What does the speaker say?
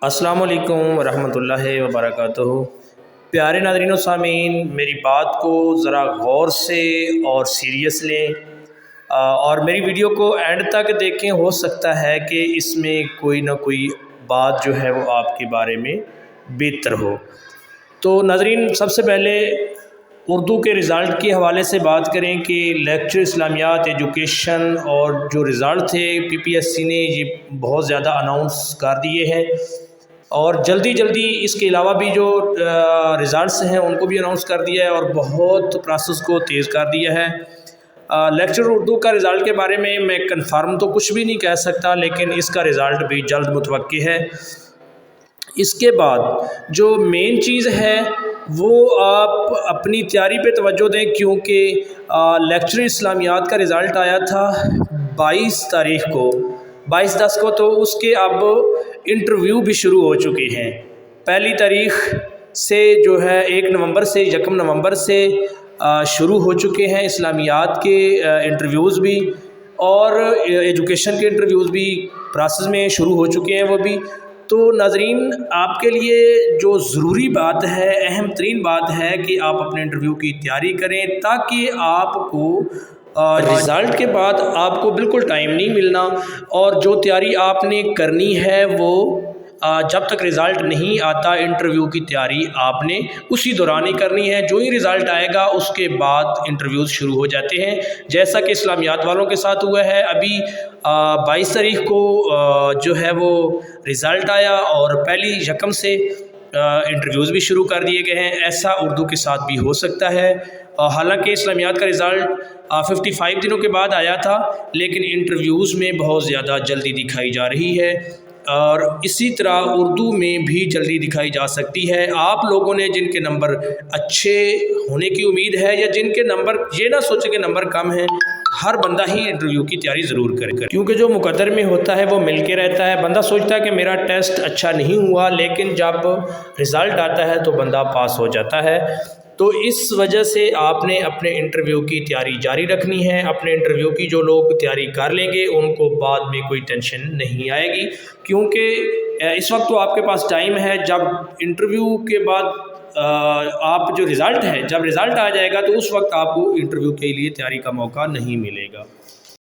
السلام علیکم ورحمۃ اللہ وبرکاتہ۔ پیارے ناظرین و سامعین، میری بات کو ذرا غور سے اور سیریس لیں اور میری ویڈیو کو اینڈ تک دیکھیں۔ ہو سکتا ہے کہ اس میں کوئی نہ کوئی بات جو ہے وہ آپ کے بارے میں بہتر ہو۔ تو ناظرین، سب سے پہلے اردو کے رزلٹ کے حوالے سے بات کریں کہ لیکچر اسلامیات ایجوکیشن اور جو رزلٹ تھے PPSC نے یہ بہت زیادہ اناؤنس کر دیے ہیں، اور جلدی اس کے علاوہ بھی جو رزلٹس ہیں ان کو بھی اناؤنس کر دیا ہے اور بہت پروسیس کو تیز کر دیا ہے۔ لیکچر اردو کا رزلٹ کے بارے میں کنفرم تو کچھ بھی نہیں کہہ سکتا، لیکن اس کا رزلٹ بھی جلد متوقع ہے۔ اس کے بعد جو مین چیز ہے وہ آپ اپنی تیاری پہ توجہ دیں، کیونکہ لیکچر اسلامیات کا رزلٹ آیا تھا 22 تاریخ کو، 22/10 کو، تو اس کے اب انٹرویو بھی شروع ہو چکے ہیں۔ پہلی تاریخ سے جو ہے 1 نومبر سے 1 نومبر سے شروع ہو چکے ہیں اسلامیات کے انٹرویوز بھی، اور ایجوکیشن کے انٹرویوز بھی پروسیس میں شروع ہو چکے ہیں وہ بھی۔ تو ناظرین، آپ کے لیے جو ضروری بات ہے، اہم ترین بات ہے کہ آپ اپنے انٹرویو کی تیاری کریں، تاکہ آپ کو رزلٹ کے بعد آپ کو بالکل ٹائم نہیں ملنا، اور جو تیاری آپ نے کرنی ہے وہ جب تک رزلٹ نہیں آتا انٹرویو کی تیاری آپ نے اسی دوران ہی کرنی ہے۔ جو ہی رزلٹ آئے گا اس کے بعد انٹرویوز شروع ہو جاتے ہیں، جیسا کہ اسلامیات والوں کے ساتھ ہوا ہے۔ ابھی 22 تاریخ کو جو ہے وہ رزلٹ آیا اور پہلی یکم سے انٹرویوز بھی شروع کر دیے گئے ہیں۔ ایسا اردو کے ساتھ بھی ہو سکتا ہے۔ حالانکہ اسلامیات کا رزلٹ 55 دنوں کے بعد آیا تھا، لیکن انٹرویوز میں بہت زیادہ جلدی دکھائی جا رہی ہے، اور اسی طرح اردو میں بھی جلدی دکھائی جا سکتی ہے۔ آپ لوگوں نے جن کے نمبر اچھے ہونے کی امید ہے، یا جن کے نمبر یہ نہ سوچیں کہ نمبر کم ہیں، ہر بندہ ہی انٹرویو کی تیاری ضرور کرے، کیونکہ جو مقدر میں ہوتا ہے وہ مل کے رہتا ہے۔ بندہ سوچتا ہے کہ میرا ٹیسٹ اچھا نہیں ہوا، لیکن جب رزلٹ آتا ہے تو بندہ پاس ہو جاتا ہے۔ تو اس وجہ سے آپ نے اپنے انٹرویو کی تیاری جاری رکھنی ہے۔ اپنے انٹرویو کی جو لوگ تیاری کر لیں گے ان کو بعد میں کوئی ٹینشن نہیں آئے گی، کیونکہ اس وقت تو آپ کے پاس ٹائم ہے۔ جب انٹرویو کے بعد آپ جو رزلٹ ہے، جب رزلٹ آ جائے گا تو اس وقت آپ کو انٹرویو کے لیے تیاری کا موقع نہیں ملے گا۔